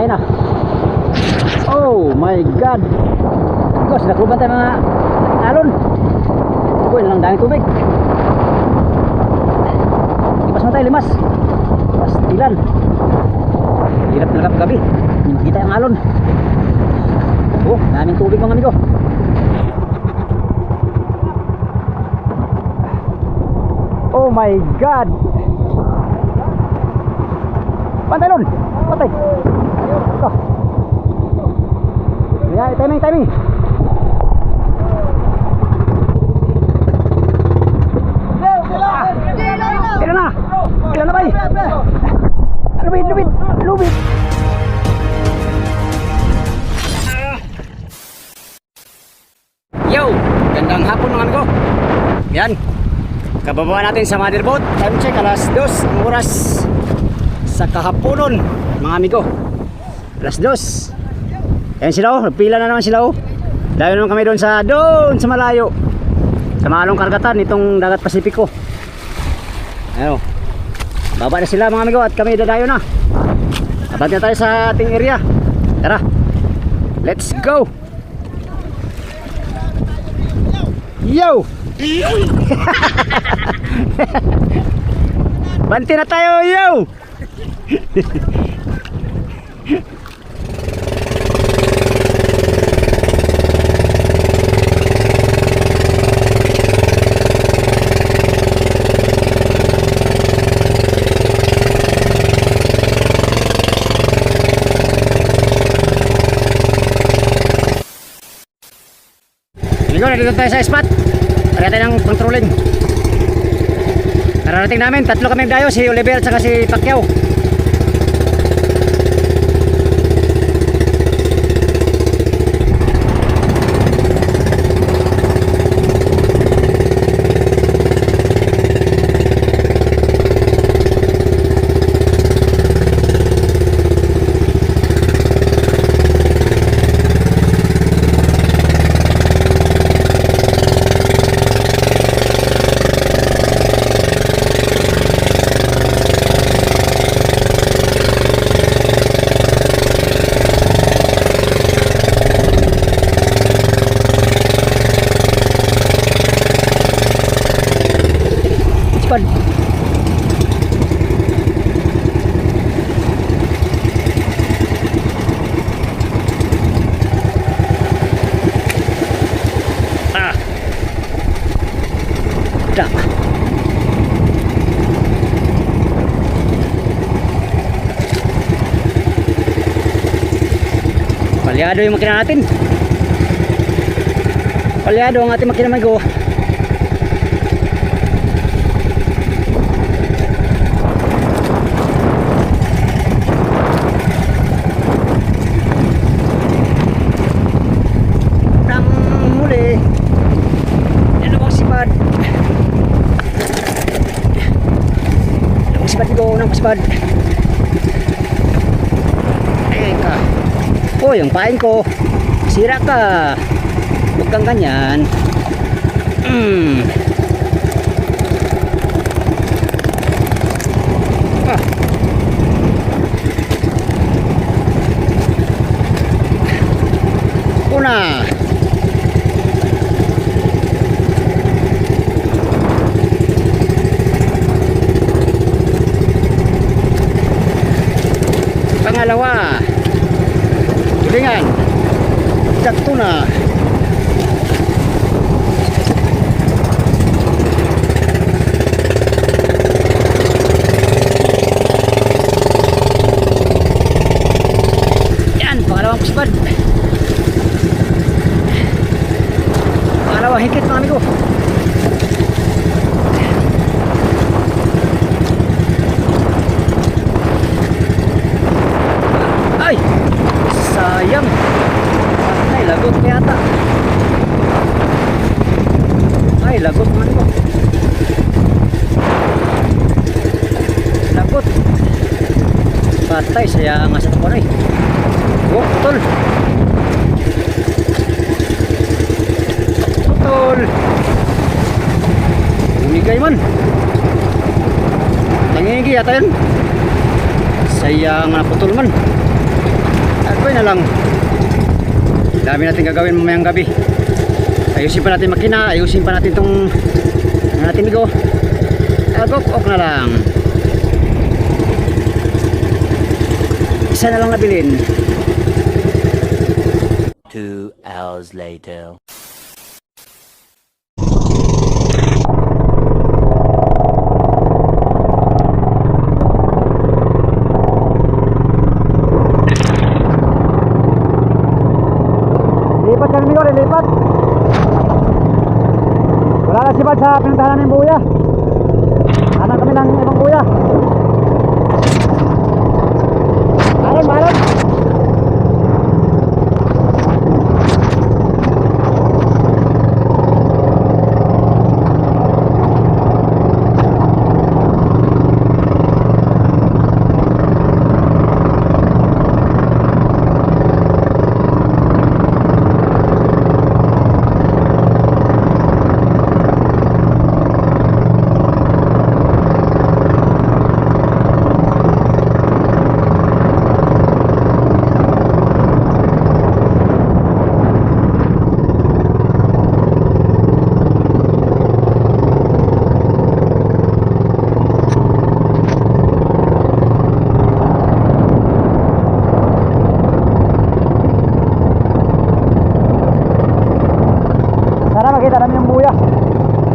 patay na. Oh my god. Guys, nakluban tayo mga alon. Uy, lang daming tubig. Limas mo tayo, limas. Pastilan. Hirap talaga paggabi. Hindi makita yung alon. Oh, daming tubig mga amigo. Oh my god. Pantay lon. Pantay. Ito. Ayan, timing. Ilan na bay? Lubid. Yo, gandang hapon mga amigo. Yan, kabababa natin sa motherboat. Time check, alas 2 ang oras sa kahaponon mga amigo. Alas 2. Ayan sila oh, pila na naman sila oh. Dahil naman kami doon sa malayo, sa malong karagatan nitong dagat Pasipiko. Ayan oh, baba na sila mga amigo at kami dadayo na. Abante na tayo sa ating area. Tara, let's go. Yo! Banti na tayo, yo! Nandito tayo sa spot. Tara tayo ng controlling. Nararating namin, tatlo kami dayo, si Oliver at saka si Pacquiao. Palyado yung makina natin. Palyado ang ating makina mga go. Nang muli yan ang sipad. Nang sipad ko, nang sipad. Oh, yung pain ko, sira ka. Huwag kang ganyan. Una. Pangalawa. Tulingan. Sakto na. Yan, pangalawang puspad. Pangalawang higit mga amigo. Ay! Sayang. Ay, lagot na yata. Ay, lagot man ko. Lagot. Patay, saya nga sa tapuan ay. Oh, putol. Putol. Umigay man. Nangingigi yata yun. Sayang na putol man. Agway na lang. Dami natin gagawin mamayang gabi. Ayusin pa natin makina, ayusin pa natin tong ano natin bigo. Agok-ok na lang. Isa na lang nabilin. 2 hours later. Lipat kami ko, lipat. Wala na si Bad sa pinuntahan namin buya. Hanap kami ng ibang buya. Malon, malon. Sana makita namin yung buya.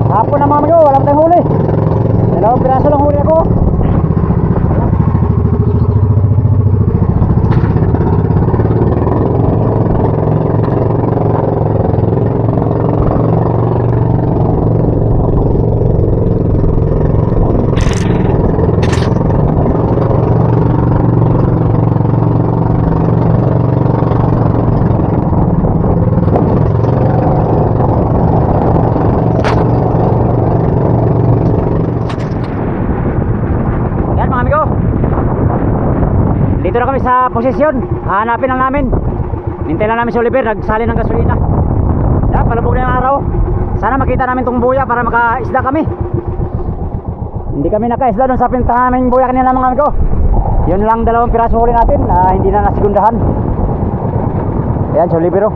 Hapon na mga amigo, wala pa tayong huli. Dalawang piraso lang huli ako. Dito na kami sa posisyon. Hanapin lang namin. Hintay lang namin si Oliver, nagsali ng gasolina. Yan, palubog na yung araw. Sana makita namin tong buya para makaisda kami. Hindi kami nakaisda doon sa pintahan naming buya kanina mga amigo. Yun lang dalawang piraso huli natin na hindi na nasigundahan. Ayan si Oliver.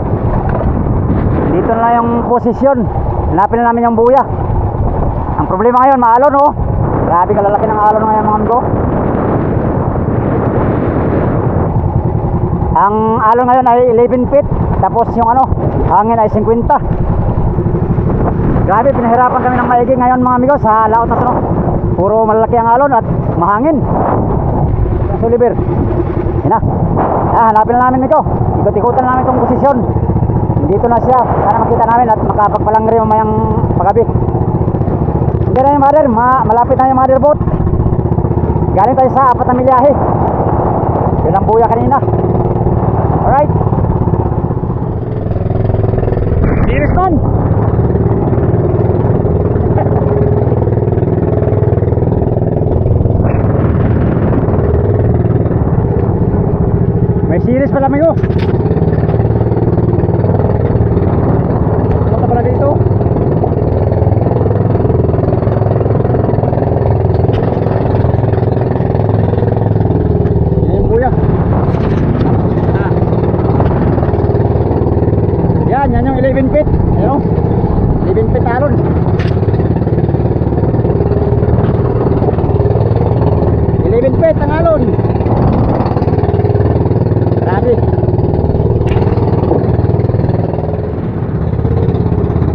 Dito na yung posisyon. Hanapin na namin yung buya. Ang problema ngayon, maalon oh. Grabe kalalaki ng alon ngayon mga amigo. Ang alon ngayon ay 11 feet. Tapos yung ano, hangin ay 50. Grabe, pinahirapan kami ng maigi ngayon mga amigo sa laot na to. Puro malalaki ang alon at mahangin. Sa Oliver. Yan na. Hanapin na namin ito. Ikot-ikutan na namin itong posisyon. Dito na siya. Sana makita namin at makapagpalangri mamayang paggabi. Hindi na yung mother. Malapit na yung mother boat. Galing tayo sa 4 na milyahe. Yun ang buya kanina. Alright. Serious man. May series pala amigo. Punta pala dito. Yan yung buya. Yan yung 11 feet. Ayun, 11 feet alon. 11 feet ang alon. Grabe.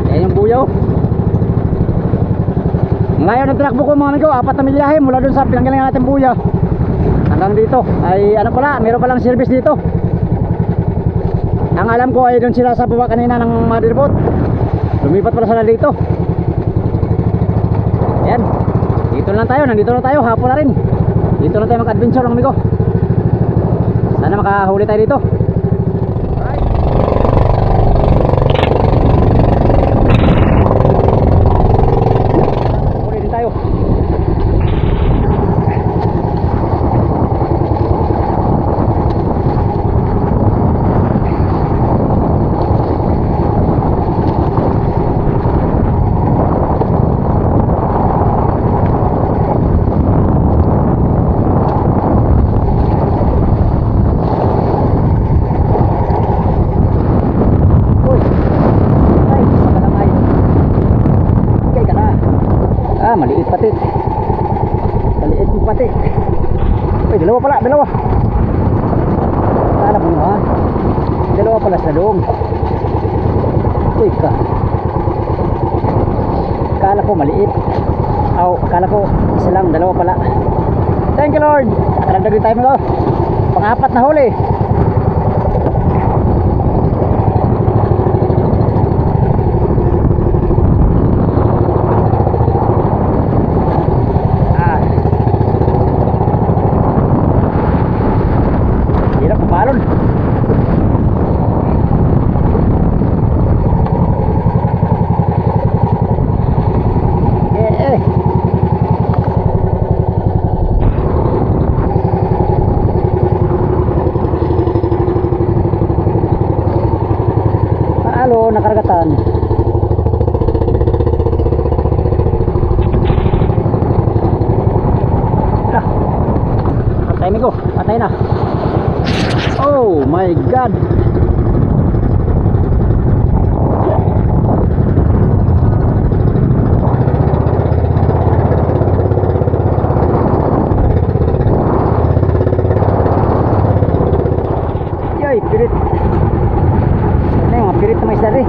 Yan yung buyaw. Ngayon ang tinakbo ko mga amigo, 4 na milyahe mula dun sa pinanggalingan natin buya hanggang dito. Ay ano pala, meron palang service dito. Ang alam ko ay doon sila sa baba kanina ng mother boat. Lumipat pala sila dito. Ayan. Dito lang tayo, nandito lang tayo, hapon na rin. Dito lang tayo mag-adventure ng amigo. Sana makahuli tayo dito. Alright. Huli din tayo. pati. Uy, dalawa pala, dalawa. Kala ko ha. Dalawa pala sa doong. Uy ka. Kala ko maliit. Aw, kala ko isa lang, dalawa pala. Thank you Lord. Karagdag din tayo mo. Pang-apat na huli. Balon. Halo, nakaragatan. Patay mi ko, patay na. Oh my God. Yay, pirit. Ano yung pirit na may isda rin.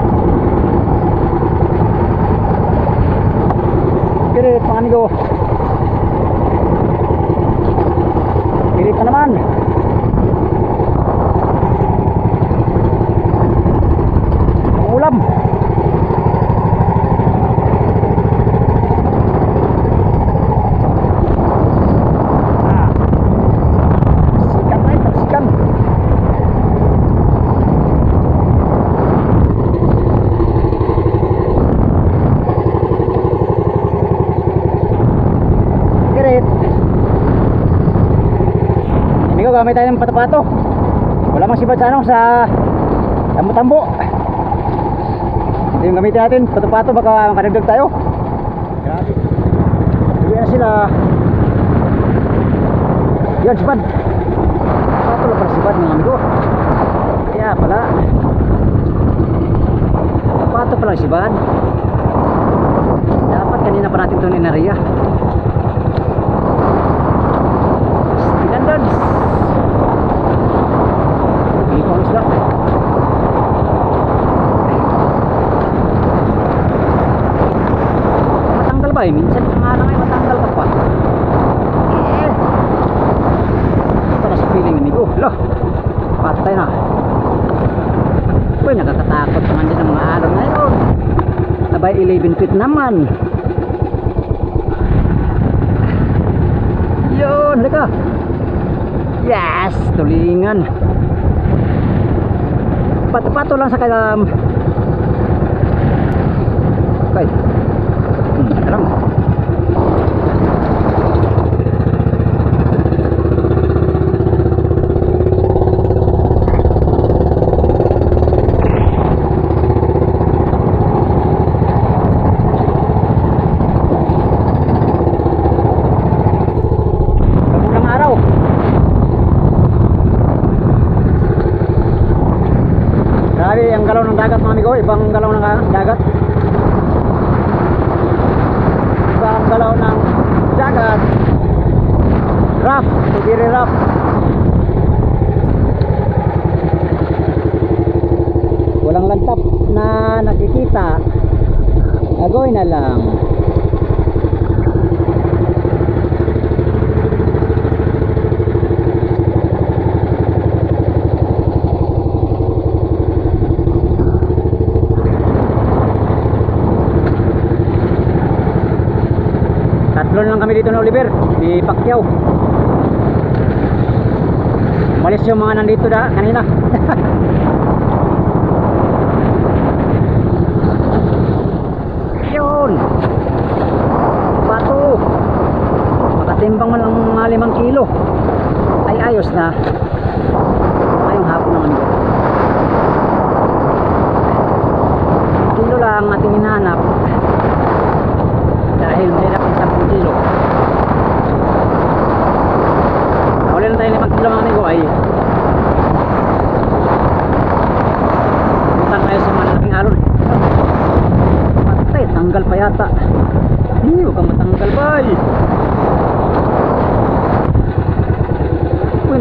Pirit, mga amigo. Pirit na naman. Ulam. Sikan na ito, sikan. Kirit. Amigo, gamit tayo ng patapato. Wala mang sibad sa ano, sa tambo-tambo. Ito yung gamitin natin, pato-pato, baka makadagdag tayo. Grabe. Uwi na sila. Yun, sibad. Pato lang pala sibad mga amigo. Kaya pala. Pato pala sibad. Dapat kanina pa natin ito ninariya. Standards. Hindi ko ang isla. Minsan pangalang ay matanggal ka pa. Ito na sa feeling amigo. Loh, patay na. Uy, nakakatakot naman din ang mga araw na yun. Abay 11 feet naman. Yun, halika. Yes, tulingan. Pato-pato lang sa kalam. Okay. Terang. Kamulang araw. Grabe ang galaw ng dagat mga amigo, ibang galaw ng dagat. Ang galaw ng dagat, rough, very rough. Walang lantap na nakikita, agoy na lang. Tatlo lang kami dito na Oliver, di Pacquiao. Umalis yung mga nandito da kanina. Yun. Pato. Makatimbang man ang mga 5 kilo. Ay ayos na. Ngayong hapon naman yun. Kilo lang ating hinahanap. Dahil may dapat 10 kilo. Wala lang tayo 5 kilo mga amigo ay punta tayo sa malaking alon. Patay, tanggal pa yata. Hindi, huwag kang matanggal bay.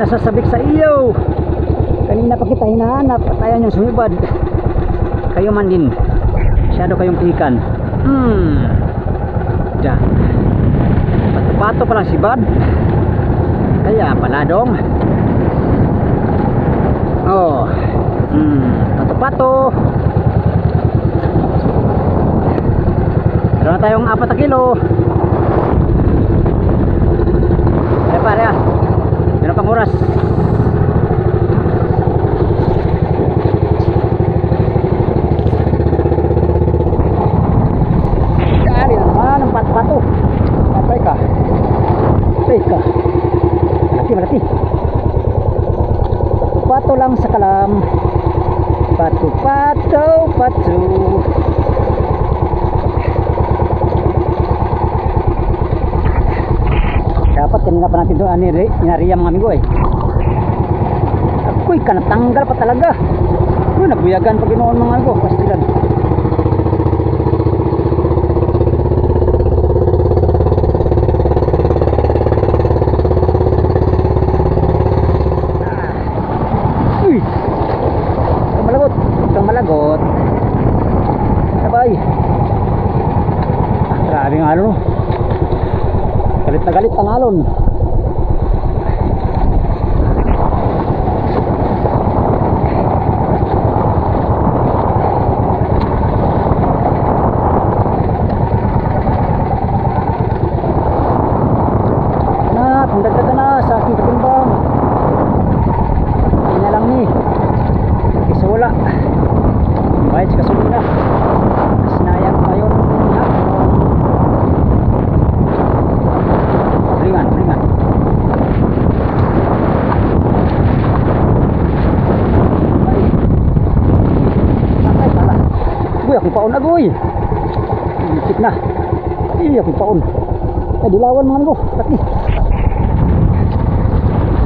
nasasabik sa iyo. Kanina pa kita hinahanap at ayaw niyong sumibad. Kayo man din, masyado kayong pikan. Diyan, pato pa lang si Bad. Kaya pala dong. Oh, pato-pato. Meron na tayong 4 na kilo. Kaya pare ah, meron pang oras. Dali naman ang pato-pato. Patay ka. Patay ka. Malaki. Pato lang sa kalam. Pato. Dapat kanina pa natin doon inariya mga amigo eh. Ako'y kanatanggal pa talaga. Nabuyagan pag ginoon mga amigo. Pastilan. Malagot. Sabay. Grabe nga ano. Galit na galit ang alon. Pagdagdagan na sa aking katimbang. Hindi na lang ni. Isa wala. Bayad sa kasulina. Sinayang ngayon. Pulingan. Ay, pala. Uy, akong paon agoy. Ikit na. Ay, akong paon. Ay, dilawan mga ko. Kalaki.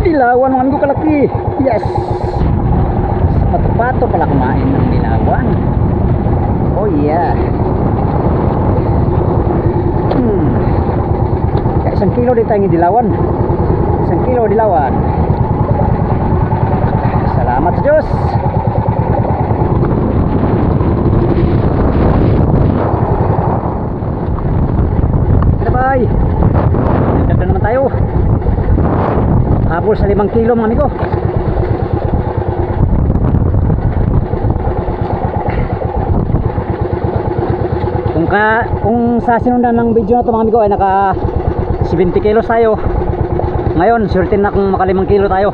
Dilawan mga ko kalaki. Yes. Pato-pato pala kumain ng dilawan. Oh yeah. Kaya 1 kilo din tayong dilawan. 1 kilo dilawan. Salamat sa Diyos. Bye. Nagdagdag naman tayo. Habol sa 5 kilo mga amigo. Kung sa sinundan ng video na ito mga amigo ay naka 70 kilos tayo. Ngayon certain na kung maka 5 kilo tayo.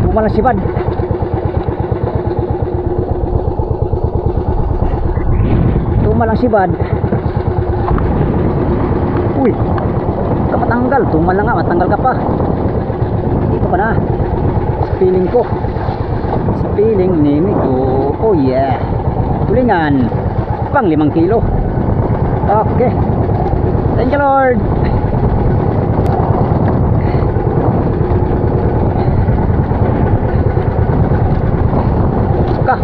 Tumalang si Bad. Tumalang si Bad. Uy, ka matanggal. Tumalang nga, matanggal ka pa. Dito pa na. Sa feeling ko. Sa feeling ni Migo. Oh yeah. Tulingan. Pang 5 kilo. Okay. Thank you Lord. Suka.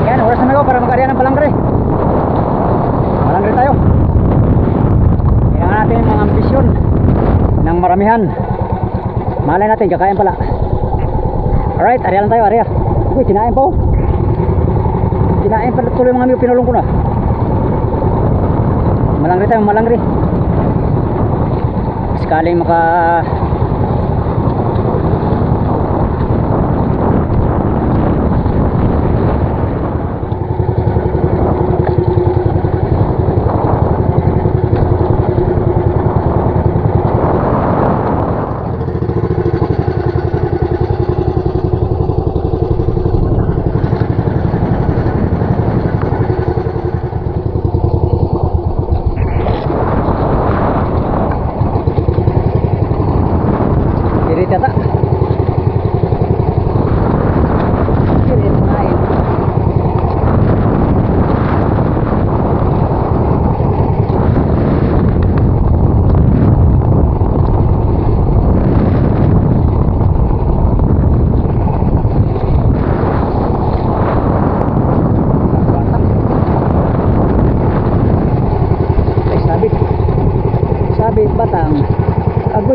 Yan, oras na para mag-arian ng palangre. Palangre tayo. Kailangan natin mga ambisyon ng maramihan. Malay natin, kakain pala. Alright, area lang tayo, area. Uy, kinain po. Kinain pala tuloy mga amigo, pinulong ko na. Malangri tayo, malangri. Sakaling maka...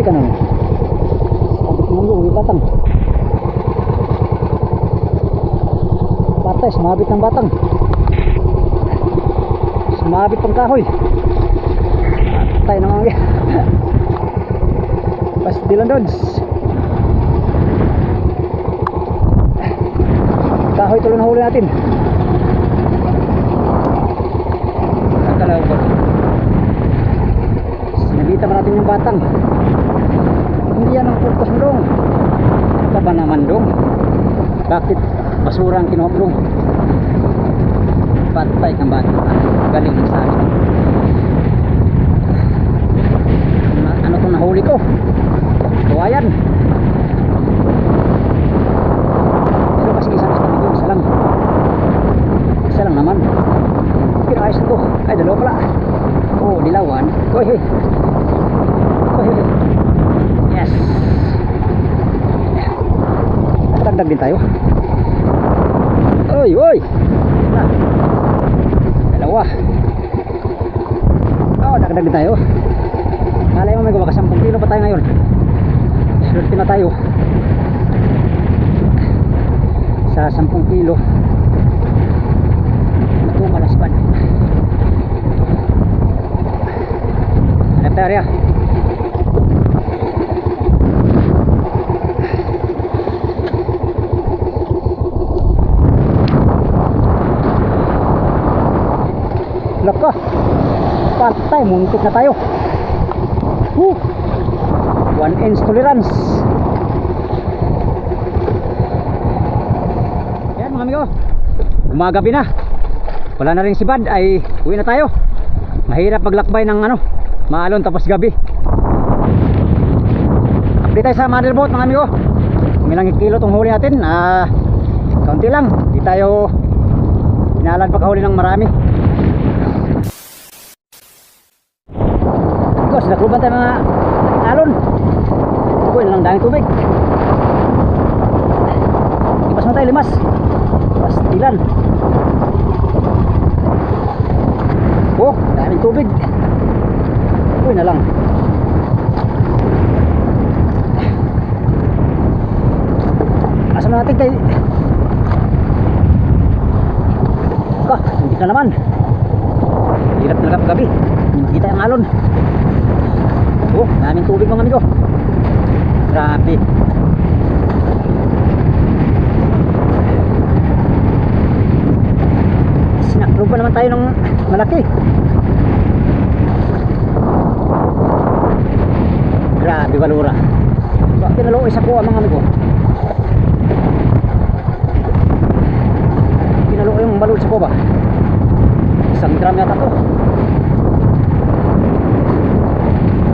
Uy, kanan. Sabit mo yung batang. Patay, sumabit ng batang. Sumabit pang kahoy. Patay naman. Pasti lang doon. Kahoy tuloy na huli natin. Nakalaw ko. Sinabita pa natin yung batang. Hindi yan ang purpose mo dong. Ito ba naman dong? Bakit basura ang kinuha mo dong? Patay kang bata. Galing sa akin. Ano itong nahuli ko? Kawayan. Pero kasi isa dito, isa lang. Isa lang naman. Pinakayos na to. Ay, dalawa pala. Oh, dilawan. Uy, hey. Uy, hey. Yes. Dagdag din tayo. Uy, uy. Na. Dalawa. Oh, dagdag din tayo. Malay mo may gumaka 10 kilo pa tayo ngayon. Swerte na tayo. Sa 10 kilo. Ito malaspan. Hanap tayo rin. Laka. Patay, muntik na tayo. 1 inch tolerance. Yan mga amigo, gumagabi na, wala na rin si Bad, ay uwi na tayo. Mahirap paglakbay ng maalon tapos gabi. Update tayo sa motherboat mga amigo. Ilang kilo tong huli natin. Kaunti lang, di tayo inalan pagkahuli ng marami. Nakruban tayo mga alon. Uy, lang daming tubig. Ipas mo tayo, limas. Pastilan. Oh, daming tubig. Uy na lang. Asam na natin kay hindi na naman. Hirap talaga paggabi. Hindi makita yung alon. Oh, daming tubig mga amigo. Grabe. Sinakruban naman tayo ng malaki. Grabe balura. Bakit naluoy sa kuha mga amigo? Kinaluoy yung balur sa kuha ba? 1 gram yata to.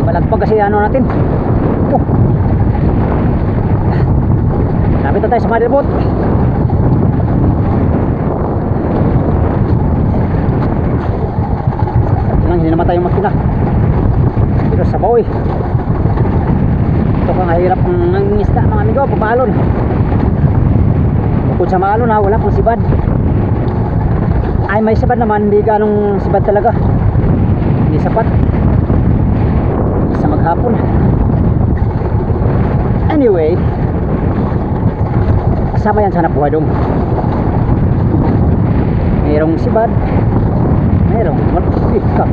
Malagpag kasi natin. Oh. Lapit na tayo sa motherboat. Hindi namatay yung makina. Pero sa bawi. Ito kang hirap ng isda mga amigo, pagpaalon. Bukod sa maalon wala pang sibad. Ay may sibad naman, hindi ganong sibad talaga. Hindi sapat sa maghapon. Anyway, kasama yan sa hanap buhay dong. Mayroong sibad, mayroong malpika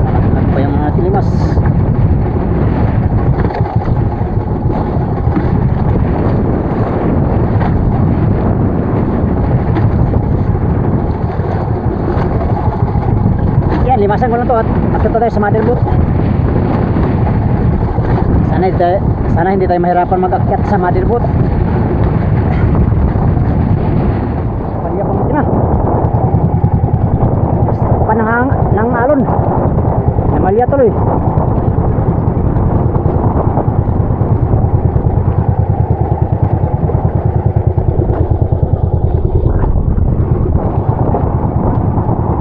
pa yung mga tilimas. Yan, limasan ko lang to at akit tayo sa motherboat. Sana hindi tayo mahirapan mag-akyat sa motherboat. Paliya pa makina. Basta pa ng alon. Namalya tuloy.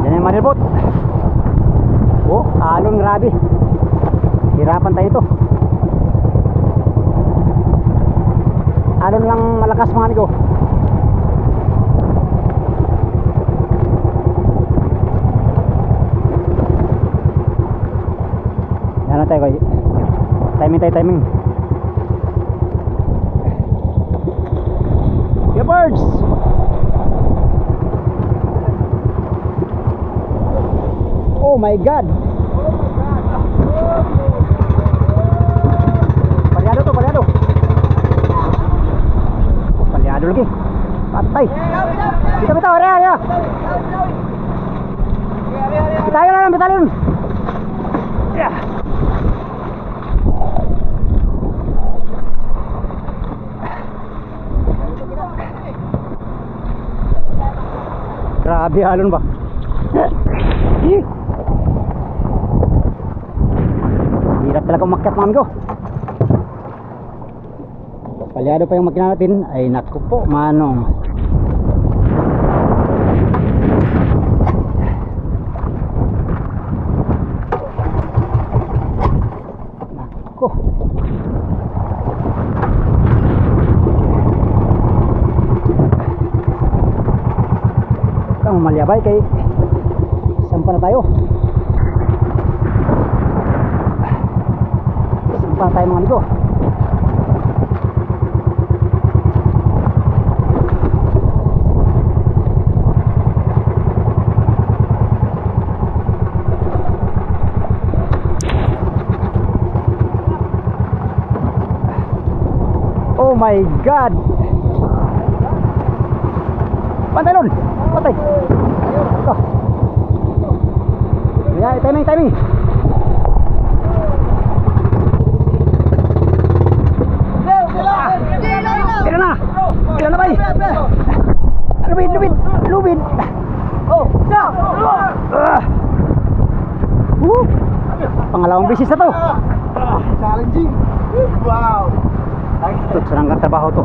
Yan yung motherboat. Oh, alon, grabe. Hirapan tayo ito. Alon lang malakas mga amigo. Yan na tayo. Timing tayo, timing. Yeah, birds. Oh my God. Palyado to, palyado. Palyado lagi. Patay. Bitaw, area, area. Bitayon na lang, bitayon. Yeah. Grabe halon ba? Hirap talaga umakyat mga amigo. Palyado pa yung makina natin. Ay naku po, manong. Naku. Ang malyabay kay sampa na tayo. Sampa na tayo mga amigo. Oh my God. Pantay nun. Patay. Ito. Ayan, timing, timing. Tira na. Tira na bay. Lubid, lubid, lubid. Oh, stop. Pangalawang bisis na to. Challenging. Wow. Ito, sarang katrabaho to.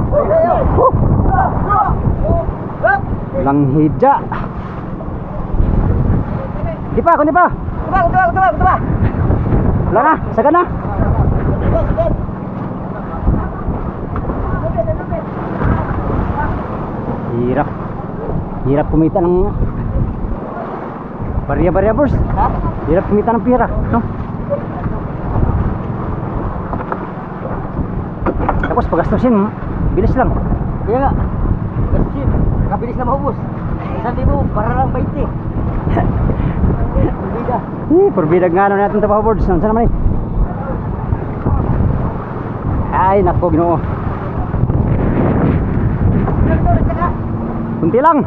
Langhidya. Di pa, kundi pa. Wala na, saga na. Hirap. Hirap kumita ng barya-barya boss. Hirap kumita ng pira, no? Tapos pagastusin, bilis lang. Kaya nga. Gastusin. Kabilis na maubos. 1,000 para lang 20. Purbida. Purbida nga natin trabaho boards. Saan naman eh? Ay, nako, Ginoo. Kunti lang.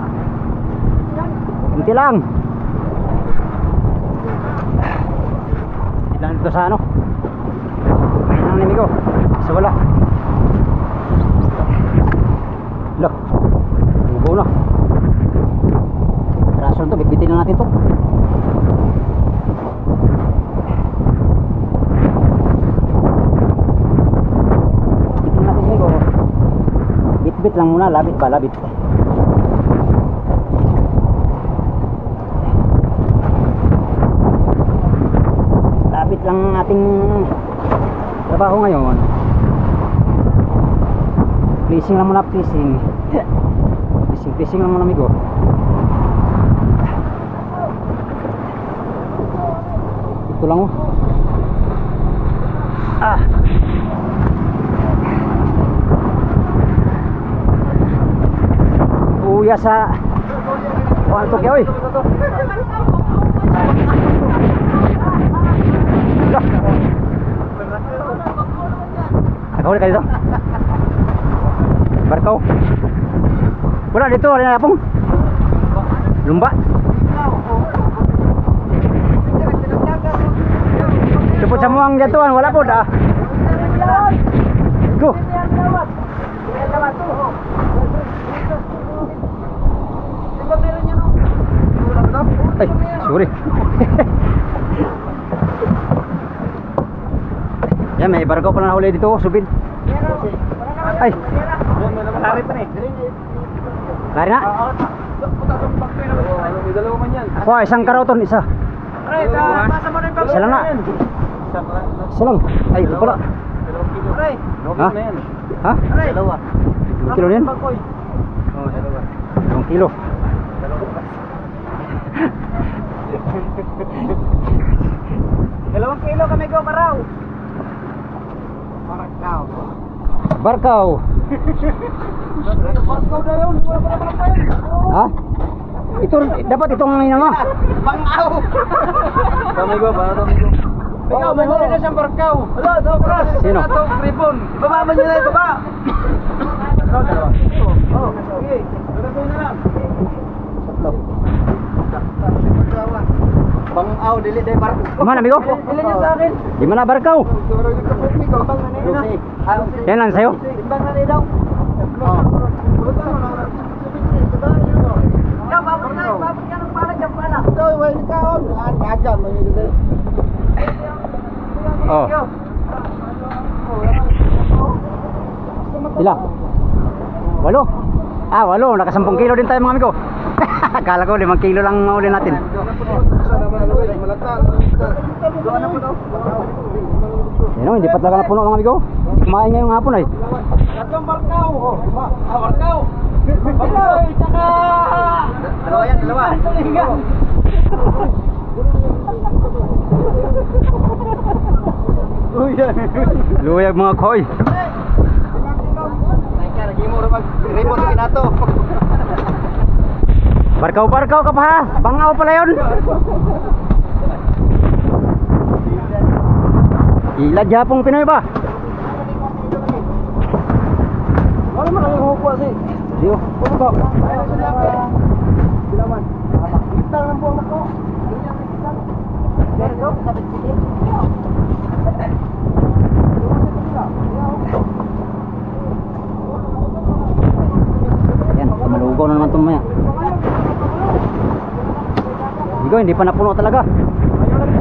Kunti lang. Ilan dito sa ano? Ang nimigo. Sa wala. Look. Buo na. Rason to, bitbitin na natin to. Bitbitin natin ito. Bit-bit lang muna, labit ba? Labit. Labit lang ating trabaho ngayon. Fishing lang muna, fishing. Fishing lang muna, amigo. Ito lang oh. Uya sa kuanto kaya oy. Nakahuli ka dito? Barkaw. Wala dito, wala na pong lumba. Tupod sa muang jatuan, wala po dah. Go. Ay, sorry. Yan, may barkaw pa na huli dito, subid. Ay. Lari pa na eh. Lari na? Dalawa man yan. Wah, isang karoton, isa. Isa lang na. Isa lang. Ay, ito pala. Ha? Ha? Dalawa. 2 kilo na yan? Oo, dalawa. 2 kilo. Dalawang kilo kami go, Maraw. Marakaw. Barkaw. Ha? Ito, dapat itong ano mo. Bangaw! Tama ko, para tama ko. Ikaw, may huli na siyang barkaw. Wala, ito, pras. Sino? Ito, kripon. Baba mo niya na, baba. Ito, dalawa. Oo, sige. Gagawin na lang. Bangaw, dili day barko. Kumahan, amigo? Dili niya sa akin. Di man na barkaw. Yan lang sa'yo. Timbang na daw. Babot ka ng pala dyan pala. Ito, way ni kaon. Agam, may dito. Oh. Sila. 8. 8. Naka 10 kilo din tayo mga amigo. Akala ko 5 kilo lang uli natin. Yan o, hindi pa talaga napuno mga amigo. Kumain ngayong hapon ay. Tatlong barkaw. Barkaw. Barkaw. Tsaka. Dalawa yan, dalawa. Luyag mga koy. Mag-remote ka na to. Barkaw ka pa ha. Bangaw pala yun. Ilad Japong Pinoy ba? Wala man ang hukuha si. Diyo. Ano ba? Bilaman. Kitang ng buwang ako. Pero sabit sili. Yan, malugaw na naman ito maya. Hindi pa napuno talaga.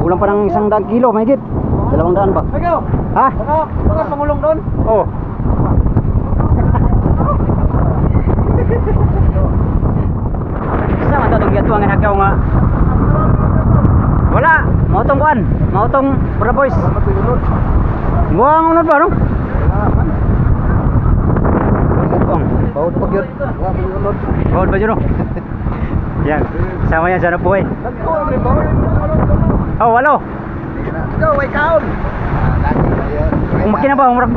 Kulang pa ng 100 kilo, mahigit. 200 ba? Ikaw! Ha? Mga pangulong doon? Oo. Sama to itong gatuang hakaw nga. Wala, mautong kuan, mautong para boys. Buang unod ba no? Bawod pag yun. Bawod ba yun no? Yan, sama yan sana po eh. Oh, 8. Ikaw, way kaon! Kung makina ba, umurag.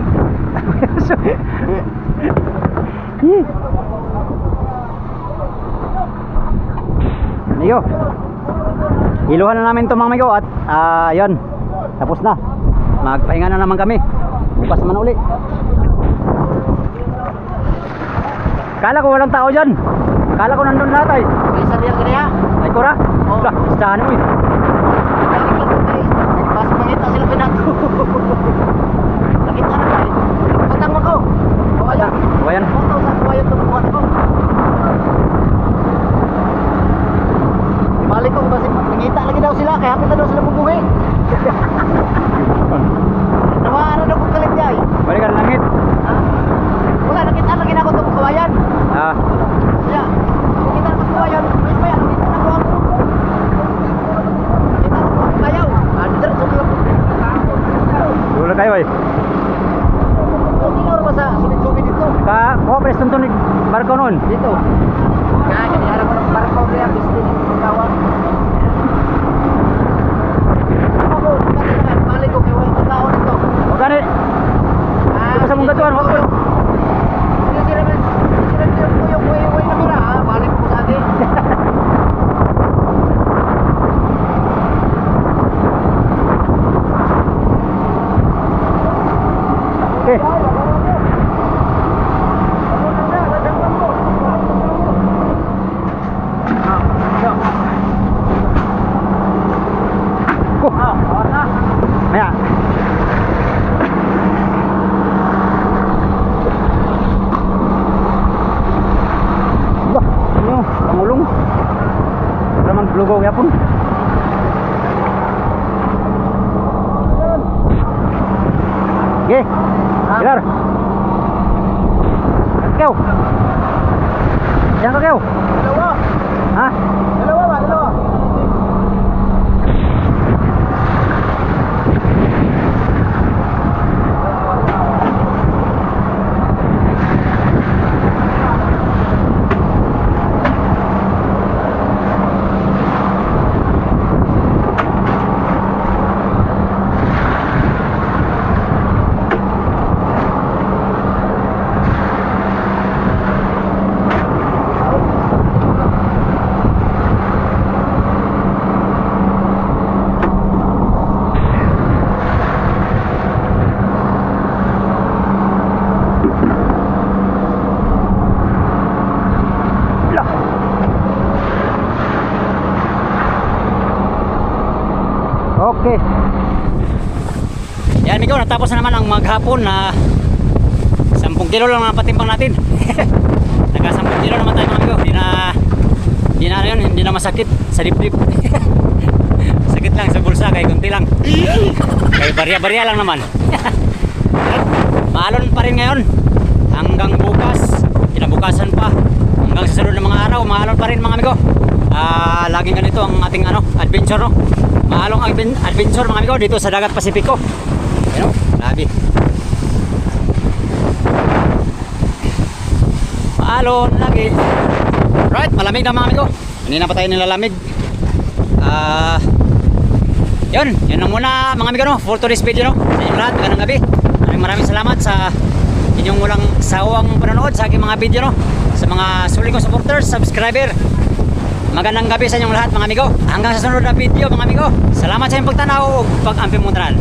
Niyo. Iluhan na namin 'to mga amigo at yun. Tapos na. Magpahinga na naman kami. Bukas naman uli. Kala ko walang tao diyan. Kala ko nandun lahat ay. May sabihan ka niya? Ay kura? Oo. Lah, saan mo eh. Pas mangita sila pinato. Nakita na ba eh? Patang mo ko. Kawayan. Kawayan. Foto sa kawayan tumukuhan ko. Balik ko kasi mangita lagi daw sila. Kaya hapit na daw sila bubuhi. Namaan na daw kong kalit niya eh. Balik ka ng langit. Wala, nakita lagi na ako itong kawayan. Ah, Kaya, nakita na ko sa kawayan. Kaya, nakita na ko ako. Nakita na ko ang kayaw. Under, sa mga dula kayo eh. Hindi na ba sa sunod-sunod dito? Kuha pa rin tunig barko noon. Dito. Kaya, kaniharap ko ng barko kaya, gusto niyo ng pagkawan. Ako, balik ko, kaya walang tao nito. O gani. Ito sa mong gatuan, wag ko. Sira ko yung way na mira, ha? Balik ko sa akin. Okay. Maya. Wah, ano, pangulong. Ramang lugaw yapon. Oke. Kelar. Kakeo. Yang kakeo. Dalawa. Hah? Dalawa ba? Dalawa. Okay. Yan amigo, natapos na naman ang maghapon na 10 kilo lang ang patimbang natin. Naka 10 kilo naman tayo mga amigo. Hindi na masakit sa dibdib. Sakit lang sa bulsa kaya kunti lang. Kaya barya-barya lang naman. Maalon pa rin ngayon. Hanggang bukas, kinabukasan pa. Hanggang sa sunod ng mga araw, maalon pa rin mga amigo. Laging ganito ang ating adventure, no? Maalong adventure mga amigo dito sa Dagat Pasipiko. You know, grabe. Maalon lagi. Right, malamig na mga amigo. Hindi na pa tayo nilalamig. Yun lang muna mga amigo, no? For today's video, no? Sa inyong lahat, magandang gabi. Maraming salamat sa inyong walang sawang panonood sa aking mga video, no? Sa mga sulit kong supporters, subscriber. Magandang gabi sa inyong lahat mga amigo. Hanggang sa sunod na video mga amigo. Salamat sa inyong pagtanaw o pag-ampi mo tanan.